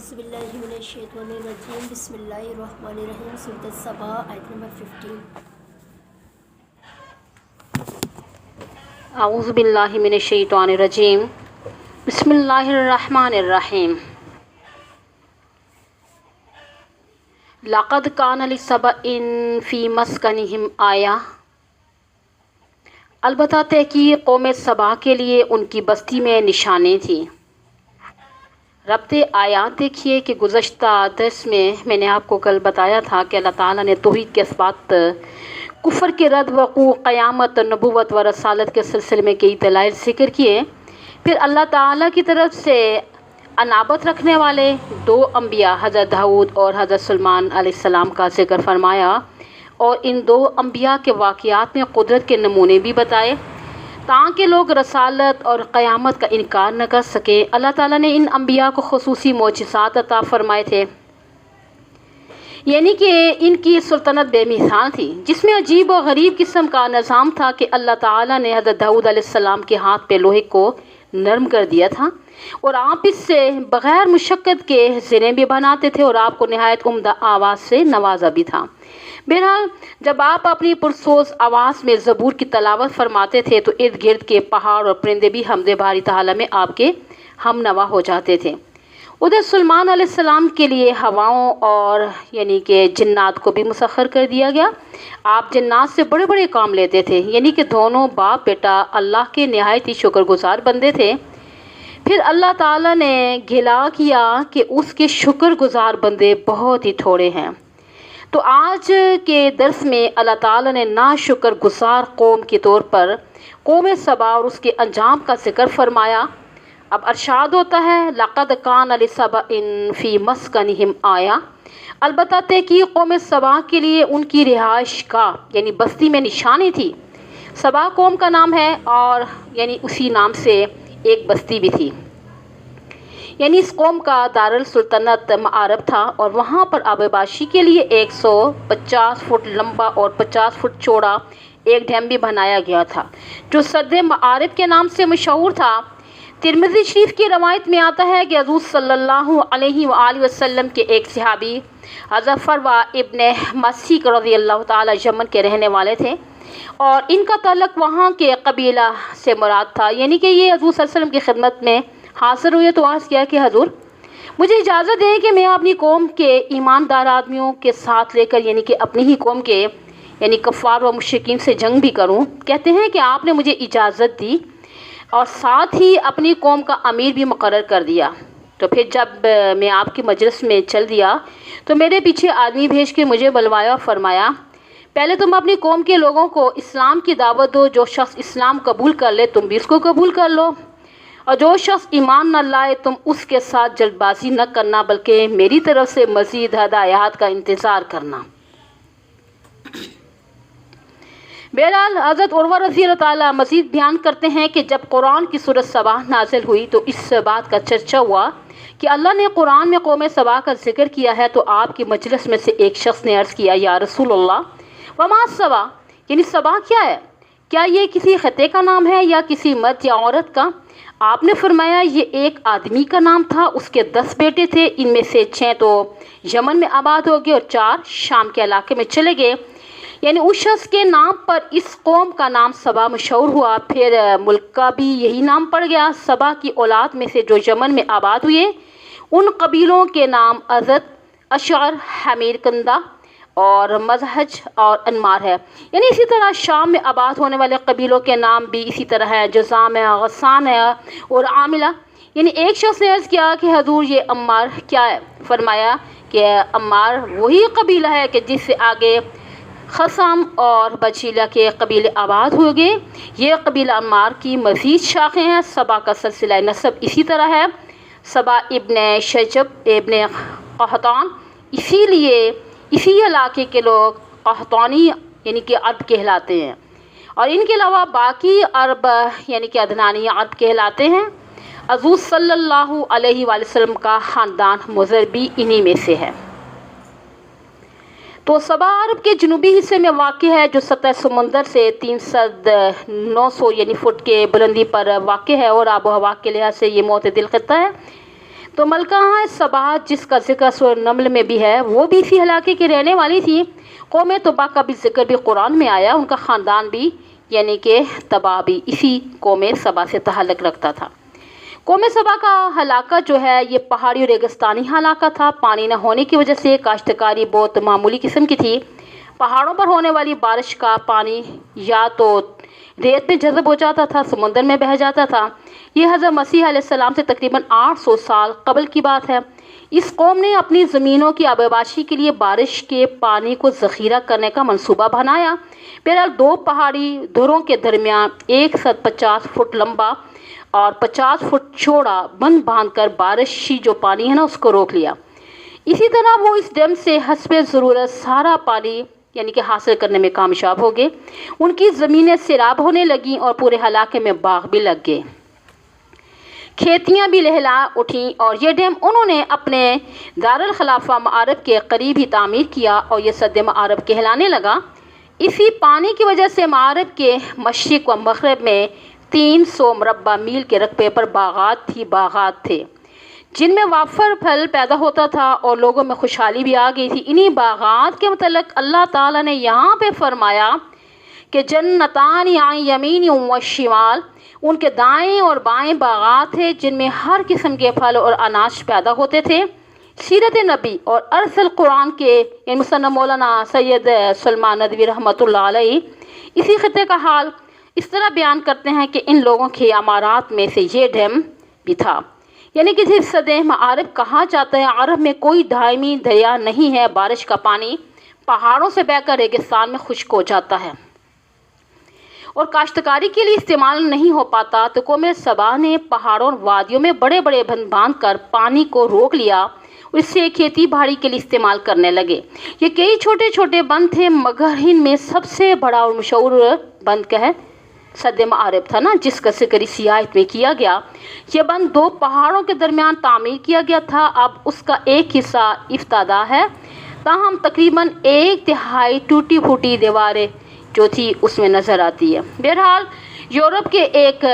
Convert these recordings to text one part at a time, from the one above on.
اعوذ باللہ من الشیطان الرجیم بسم اللہ الرحمن الرحیم سورۃ السبا آیت نمبر 15۔ اعوذ باللہ من الشیطان الرجیم بسم اللہ الرحمن الرحیم لقد کان لسبأ فی مسکنہم آیہ، البتہ تحقیق قوم سبا کے لیے ان کی بستی میں نشانیں تھیں۔ ربط آیات دیکھیے کہ گزشتہ درس میں نے آپ کو کل بتایا تھا کہ اللہ تعالیٰ نے توحید کے اثبات، کفر کے رد، وقوع، قیامت، نبوت و رسالت کے سلسلے میں کئی دلائل ذکر کیے۔ پھر اللہ تعالیٰ کی طرف سے انابت رکھنے والے دو انبیاء حضرت داؤد اور حضرت سلیمان علیہ السلام کا ذکر فرمایا، اور ان دو انبیاء کے واقعات میں قدرت کے نمونے بھی بتائے تاکہ لوگ رسالت اور قیامت کا انکار نہ کر سکیں۔ اللہ تعالیٰ نے ان انبیاء کو خصوصی معجزات عطا فرمائے تھے، یعنی کہ ان کی سلطنت بے مثال تھی، جس میں عجیب و غریب قسم کا نظام تھا کہ اللہ تعالیٰ نے حضرت داؤد علیہ السلام کے ہاتھ پہ لوہے کو نرم کر دیا تھا، اور آپ اس سے بغیر مشقت کے زریں بھی بناتے تھے، اور آپ کو نہایت عمدہ آواز سے نوازا بھی تھا۔ بہرحال جب آپ اپنی پرسوز آواز میں زبور کی تلاوت فرماتے تھے تو ارد گرد کے پہاڑ اور پرندے بھی حمد باری تعالیٰ میں آپ کے ہم نوا ہو جاتے تھے۔ ادھر سلیمان علیہ السلام کے لیے ہواؤں اور یعنی کہ جنات کو بھی مسخر کر دیا گیا۔ آپ جنات سے بڑے بڑے کام لیتے تھے، یعنی کہ دونوں باپ بیٹا اللہ کے نہایت ہی شکر گزار بندے تھے۔ پھر اللہ تعالیٰ نے گلا کیا کہ اس کے شکر گزار بندے بہت ہی تھوڑے ہیں۔ تو آج کے درس میں اللہ تعالیٰ نے ناشکر گزار قوم کے طور پر قوم سبا اور اس کے انجام کا ذکر فرمایا۔ اب ارشاد ہوتا ہے لقد کان لسبأ فی مسکنہم آیہ، البتہ تحقیق قوم سبا کے لیے ان کی رہائش گاہ یعنی بستی میں نشانی تھی۔ سبا قوم کا نام ہے، اور یعنی اسی نام سے ایک بستی بھی تھی، یعنی اس قوم کا دارالسلطنت معارب تھا، اور وہاں پر آبادی کے لیے 150 فٹ لمبا اور 50 فٹ چوڑا ایک ڈیم بھی بنایا گیا تھا، جو سد معارب کے نام سے مشہور تھا۔ ترمذی شریف کی روایت میں آتا ہے کہ حضور صلی اللہ علیہ وآلہ وسلم کے ایک صحابی حضرت فروا ابن مسیک رضی اللہ تعالی یمن کے رہنے والے تھے، اور ان کا تعلق وہاں کے قبیلہ سے مراد تھا، یعنی کہ یہ حضور صلی اللہ علیہ وسلم کی خدمت میں حاضر ہوئے تو عرض کیا کہ حضور مجھے اجازت دیں کہ میں اپنی قوم کے ایماندار آدمیوں کے ساتھ لے کر یعنی کہ اپنی ہی قوم کے یعنی کفار و مشرکین سے جنگ بھی کروں۔ کہتے ہیں کہ آپ نے مجھے اجازت دی اور ساتھ ہی اپنی قوم کا امیر بھی مقرر کر دیا۔ تو پھر جب میں آپ کی مجلس میں چل دیا تو میرے پیچھے آدمی بھیج کے مجھے بلوایا اور فرمایا پہلے تم اپنی قوم کے لوگوں کو اسلام کی دعوت دو، جو شخص اسلام قبول کر لے تم بھی اس کو قبول کر لو، اور جو شخص ایمان نہ لائے تم اس کے ساتھ جلد بازی نہ کرنا بلکہ میری طرف سے مزید ہدایات کا انتظار کرنا۔ بہرحال حضرت عروہ رضی اللہ تعالیٰ مزید بیان کرتے ہیں کہ جب قرآن کی سورۃ سبا نازل ہوئی تو اس بات کا چرچا ہوا کہ اللہ نے قرآن میں قوم سبا کا ذکر کیا ہے، تو آپ کی مجلس میں سے ایک شخص نے عرض کیا یا رسول اللہ وما سبا، یعنی سبا کیا ہے؟ کیا یہ کسی خطے کا نام ہے یا کسی مرد یا عورت کا؟ آپ نے فرمایا یہ ایک آدمی کا نام تھا، اس کے 10 بیٹے تھے، ان میں سے 6 تو یمن میں آباد ہو گئے اور 4 شام کے علاقے میں چلے گئے، یعنی اس شخص کے نام پر اس قوم کا نام سبا مشہور ہوا۔ پھر ملک کا بھی یہی نام پڑ گیا۔ سبا کی اولاد میں سے جو یمن میں آباد ہوئے ان قبیلوں کے نام ازد، اشعر، حمیر کندہ اور مزہج اور انمار ہے، یعنی اسی طرح شام میں آباد ہونے والے قبیلوں کے نام بھی اسی طرح ہے، جزام ہے، غسان ہے اور عاملہ۔ یعنی ایک شخص نے عرض کیا کہ حضور یہ عمار کیا ہے؟ فرمایا کہ عمار وہی قبیلہ ہے کہ جس سے آگے خسام اور بچیلہ کے قبیلے آباد ہو گئے۔ یہ قبیلہ عمار کی مزید شاخیں ہیں۔ سبا کا سلسلہ نسب اسی طرح ہے، سبا ابن شجب ابن قحطان، اسی لیے اسی علاقے کے لوگ قحطانی یعنی کہ عرب کہلاتے ہیں، اور ان کے علاوہ باقی عرب یعنی کہ عدنانی عرب کہلاتے ہیں۔ حضور صلی اللہ علیہ وآلہ وسلم کا خاندان مضر بھی انہی میں سے ہے۔ تو سبا عرب کے جنوبی حصے میں واقع ہے، جو سطح سمندر سے 300 یعنی فٹ کے بلندی پر واقع ہے، اور آب و ہوا کے لحاظ سے یہ معتدل خطہ ہے۔ تو ملکہ سبا جس کا ذکر سورہ نمل میں بھی ہے وہ بھی اسی علاقے کی رہنے والی تھی۔ قوم طبا کا بھی ذکر بھی قرآن میں آیا، ان کا خاندان بھی یعنی کہ طبا بھی اسی قوم سبا سے تعلق رکھتا تھا۔ قوم سبا کا علاقہ جو ہے یہ پہاڑی اور ریگستانی علاقہ تھا۔ پانی نہ ہونے کی وجہ سے کاشتکاری بہت معمولی قسم کی تھی۔ پہاڑوں پر ہونے والی بارش کا پانی یا تو ریت میں جذب ہو جاتا تھا، سمندر میں بہہ جاتا تھا۔ یہ حضرت مسیح علیہ السلام سے تقریباً 800 سال قبل کی بات ہے۔ اس قوم نے اپنی زمینوں کی آبپاشی کے لیے بارش کے پانی کو ذخیرہ کرنے کا منصوبہ بنایا۔ بہرحال دو پہاڑی دھروں کے درمیان 150 فٹ لمبا اور 50 فٹ چوڑا بند باندھ کر بارشی جو پانی ہے نا اس کو روک لیا۔ اسی طرح وہ اس ڈیم سے حسب ضرورت سارا پانی یعنی کہ حاصل کرنے میں کامیاب ہو گئے۔ ان کی زمینیں سیراب ہونے لگیں اور پورے علاقے میں باغ بھی لگ گئے، کھیتیاں بھی لہلا اٹھیں، اور یہ ڈیم انہوں نے اپنے دارالخلافہ معارب کے قریب ہی تعمیر کیا اور یہ سد معارب کہلانے لگا۔ اسی پانی کی وجہ سے معارب کے مشرق و مغرب میں 300 مربع میل کے رقبے پر باغات تھے جن میں وافر پھل پیدا ہوتا تھا اور لوگوں میں خوشحالی بھی آ گئی تھی۔ انہی باغات کے متعلق اللہ تعالیٰ نے یہاں پہ فرمایا کہ جنتان عن یمین و شمال، ان کے دائیں اور بائیں باغات تھے جن میں ہر قسم کے پھل اور اناج پیدا ہوتے تھے۔ سیرت نبی اور عرض القرآن کے مصنف مولانا سید سلمان ندوی رحمۃ اللہ علیہ اسی خطے کا حال اس طرح بیان کرتے ہیں کہ ان لوگوں کے عمارات میں سے یہ ڈیم بھی تھا، یعنی کہ جس سد معارب کہا جاتا ہے۔ عرب میں کوئی دائمی دریا نہیں ہے، بارش کا پانی پہاڑوں سے بہہ کر ریگستان میں خشک ہو جاتا ہے اور کاشتکاری کے لیے استعمال نہیں ہو پاتا، تو قوم سبا نے پہاڑوں اور وادیوں میں بڑے بڑے بند باندھ کر پانی کو روک لیا اور اس سے کھیتی باڑی کے لیے استعمال کرنے لگے۔ یہ کئی چھوٹے چھوٹے بند تھے مگر ان میں سب سے بڑا اور مشہور بند کا ہے سد معارب تھا نا، جس کا ذکر اسی آیت میں کیا گیا۔ یہ بند دو پہاڑوں کے درمیان تعمیر کیا گیا تھا۔ اب اس کا ایک حصہ افتادہ ہے، تاہم تقریباً 1/3 ٹوٹی پھوٹی دیواریں جو تھی اس میں نظر آتی ہے۔ بہرحال یورپ کے ایک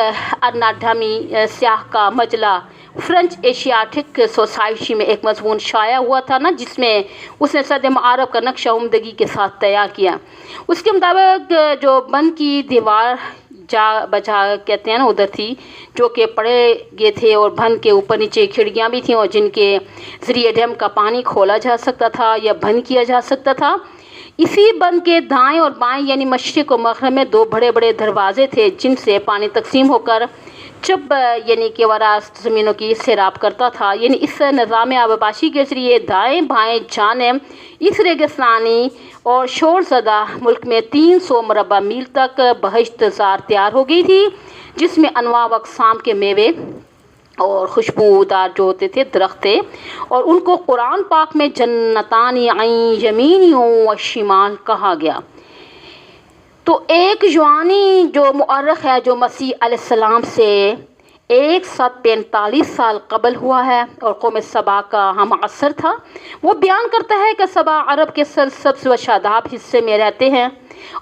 اناٹمی سیاح کا مجلہ فرنچ ایشیاٹک سوسائٹی میں ایک مضمون شائع ہوا تھا نا، جس میں اس نے سد معارب کا نقشہ عمدگی کے ساتھ تیار کیا۔ اس کے مطابق جو بند کی دیوار جا بجا کہتے ہیں نا ادھر تھی، جو کہ پڑے گئے تھے، اور بند کے اوپر نیچے کھڑکیاں بھی تھیں اور جن کے ذریعے ڈیم کا پانی کھولا جا سکتا تھا یا بند کیا جا سکتا تھا۔ اسی بند کے دائیں اور بائیں یعنی مشرق و مغرب میں 2 بڑے بڑے دروازے تھے جن سے پانی تقسیم ہو کر چب یعنی کہ وراثت زمینوں کی سیراب کرتا تھا۔ یعنی اس نظام آبپاشی کے ذریعے دائیں بائیں جانب اس ریگستانی اور شور زدہ ملک میں 300 مربع میل تک بہشت زار تیار ہو گئی تھی، جس میں انواع و اقسام کے میوے اور خوشبودار جو ہوتے تھے درخت تھے، اور ان کو قرآن پاک میں جنتان عن یمین و شمال کہا گیا۔ تو ایک یونانی جو مورخ ہے جو مسیح علیہ السلام سے 145 سال قبل ہوا ہے اور قوم سبا کا ہم عصر تھا، وہ بیان کرتا ہے کہ سبا عرب کے سرسبز و شاداب حصے میں رہتے ہیں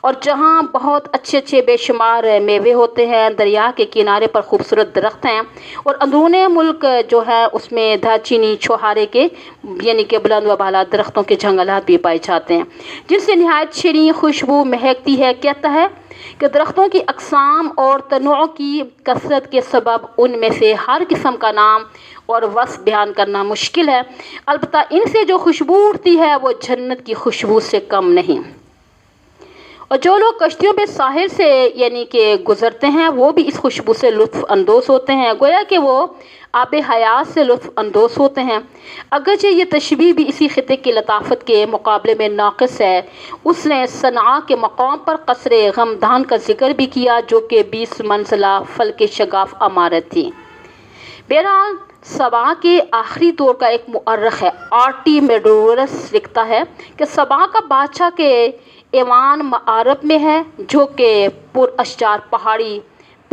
اور جہاں بہت اچھے اچھے بے شمار میوے ہوتے ہیں، دریا کے کنارے پر خوبصورت درخت ہیں، اور اندرون ملک جو ہے اس میں دارچینی چھوہارے کے یعنی کہ بلند و بالا درختوں کے جنگلات بھی پائے جاتے ہیں جن سے نہایت شیریں خوشبو مہکتی ہے۔ کہتا ہے کہ درختوں کی اقسام اور تنوع کی کثرت کے سبب ان میں سے ہر قسم کا نام اور وصف بیان کرنا مشکل ہے، البتہ ان سے جو خوشبو اٹھتی ہے وہ جنت کی خوشبو سے کم نہیں۔ اور جو لوگ کشتیوں پہ ساحل سے یعنی کہ گزرتے ہیں وہ بھی اس خوشبو سے لطف اندوز ہوتے ہیں، گویا کہ وہ آب حیات سے لطف اندوز ہوتے ہیں۔ اگرچہ یہ تشبیہ بھی اسی خطے کی لطافت کے مقابلے میں ناقص ہے۔ اس نے صنعاء کے مقام پر قصر غمدان کا ذکر بھی کیا جو کہ 20 منزلہ فلک شگاف عمارت تھی۔ بہرحال سبا کے آخری دور کا ایک مورخ ہے آرٹیمیڈورس لکھتا ہے کہ سبا کا بادشاہ کے ایوان معارب میں ہے جو کہ پر اشجار پہاڑی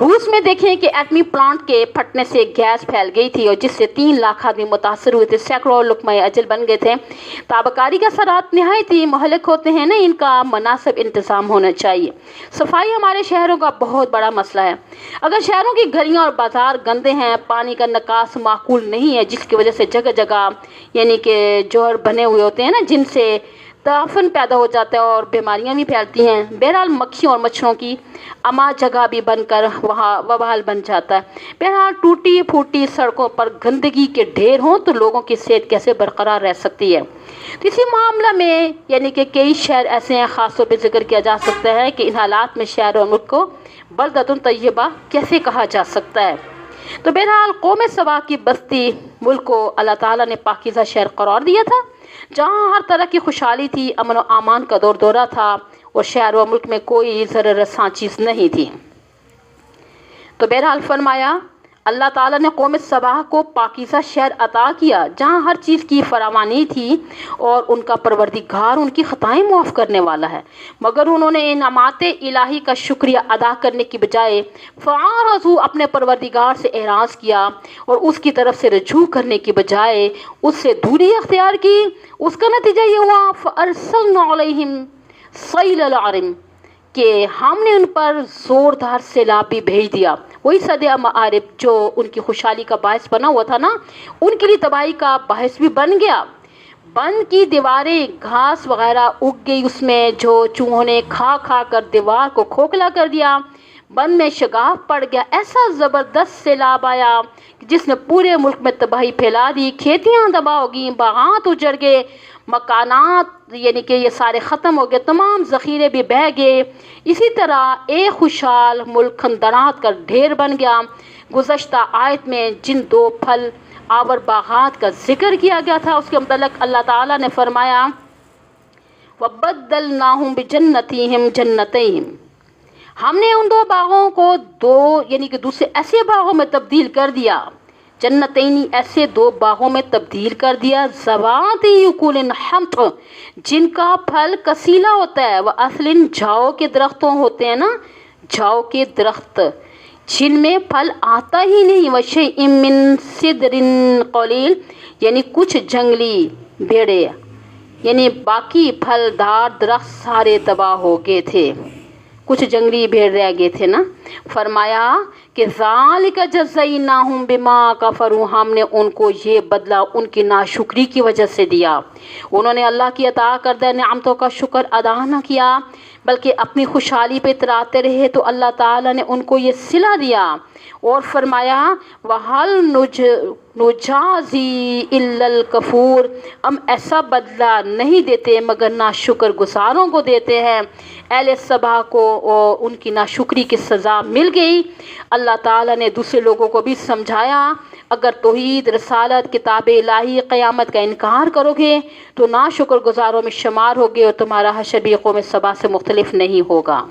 روس میں دیکھیں کہ ایٹمی پلانٹ کے پھٹنے سے گیس پھیل گئی تھی اور جس سے 3 لاکھ آدمی متاثر ہوئے تھے، سینکڑوں لقمۂ اجل بن گئے تھے۔ تابکاری کا اثرات نہایت ہی مہلک ہوتے ہیں نا، ان کا مناسب انتظام ہونا چاہیے۔ صفائی ہمارے شہروں کا بہت بڑا مسئلہ ہے۔ اگر شہروں کی گلیاں اور بازار گندے ہیں، پانی کا نکاس معقول نہیں ہے، جس کی وجہ سے جگہ جگہ یعنی کہ جوہر بنے ہوئے ہوتے ہیں نا، جن سے تعفن پیدا ہو جاتا ہے اور بیماریاں بھی پھیلتی ہیں، بہرحال مکھیوں اور مچھروں کی اما جگہ بھی بن کر وہاں وبال بن جاتا ہے۔ بہرحال ٹوٹی پھوٹی سڑکوں پر گندگی کے ڈھیر ہوں تو لوگوں کی صحت کیسے برقرار رہ سکتی ہے؟ تو اسی معاملہ میں یعنی کہ کئی شہر ایسے ہیں، خاص طور پہ ذکر کیا جا سکتا ہے کہ ان حالات میں شہر اور ملک کو بلدۃ طیبہ کیسے کہا جا سکتا ہے؟ تو بہرحال قوم سبا کی بستی ملک کو اللہ تعالیٰ نے پاکیزہ شہر قرار دیا تھا، جہاں ہر طرح کی خوشحالی تھی، امن و امان کا دور دورہ تھا اور شہر و ملک میں کوئی ضرر رساں چیز نہیں تھی۔ تو بہرحال فرمایا اللہ تعالیٰ نے قوم سبا کو پاکیزہ شہر عطا کیا جہاں ہر چیز کی فراوانی تھی اور ان کا پروردگار ان کی خطائیں معاف کرنے والا ہے، مگر انہوں نے انعامات الہی کا شکریہ ادا کرنے کی بجائے فاعرضوا اپنے پروردگار سے اعراض کیا اور اس کی طرف سے رجوع کرنے کی بجائے اس سے دوری اختیار کی۔ اس کا نتیجہ یہ ہوا فارسلنا علیہم سیل العرم کہ ہم نے ان پر زوردار سیلاب بھی بھیج دیا۔ وہی صد معارف جو ان کی خوشحالی کا باعث بنا ہوا تھا نا، ان کے لیے تباہی کا باعث بھی بن گیا۔ بند کی دیواریں گھاس وغیرہ اگ گئی اس میں، جو چوہوں نے کھا کھا کر دیوار کو کھوکھلا کر دیا۔ بند میں شگاف پڑ گیا، ایسا زبردست سیلاب آیا جس نے پورے ملک میں تباہی پھیلا دی، کھیتیاں تباہ ہو گئیں، باغات اجڑ گئے، مکانات یعنی کہ یہ سارے ختم ہو گئے، تمام ذخیرے بھی بہہ گئے۔ اسی طرح ایک خوشحال ملک خندرات کا ڈھیر بن گیا۔ گزشتہ آیت میں جن 2 پھل آور باغات کا ذکر کیا گیا تھا اس کے متعلق اللہ تعالیٰ نے فرمایا وَبَدَّلْنَاهُمْ بِجَنَّتِهِمْ جَنَّتَيْهِمْ، ہم نے ان 2 باغوں کو 2 یعنی کہ دوسرے ایسے باغوں میں تبدیل کر دیا، جنتین ایسے 2 باغوں میں تبدیل کر دیا، ذواتی اکول حمط جن کا پھل کسیلا ہوتا ہے، وَأَثْلٍ جھاؤ کے درختوں ہوتے ہیں نا، جھاؤ کے درخت جن میں پھل آتا ہی نہیں، وَشَيْءٍ مِّن سِدْرٍ قَلِيلٍ یعنی کچھ جنگلی بیڑے یعنی باقی پھلدار درخت سارے تباہ ہو گئے تھے، کچھ جنگلی بھیڑ رہ گئے تھے نا۔ فرمایا کہ ذالک جزیناہم بما کفروا، ہم نے ان کو یہ بدلہ ان کی ناشکری کی وجہ سے دیا۔ انہوں نے اللہ کی عطا کردہ نعمتوں کا شکر ادا نہ کیا بلکہ اپنی خوشحالی پہ اتراتے رہے، تو اللہ تعالیٰ نے ان کو یہ صلہ دیا اور فرمایا وَهَلْ نُجَازِي إِلَّا الْكَفُورَ، ہم ایسا بدلہ نہیں دیتے مگر ناشکر گزاروں کو دیتے ہیں۔ اہل سبا کو ان کی ناشکری کی سزا مل گئی۔ اللہ تعالیٰ نے دوسرے لوگوں کو بھی سمجھایا اگر توحید، رسالت، کتاب الہی، قیامت کا انکار کرو گے تو ناشکر گزاروں میں شمار ہوگے اور تمہارا حشر بھی قوم سبا سے مختلف نہیں ہوگا۔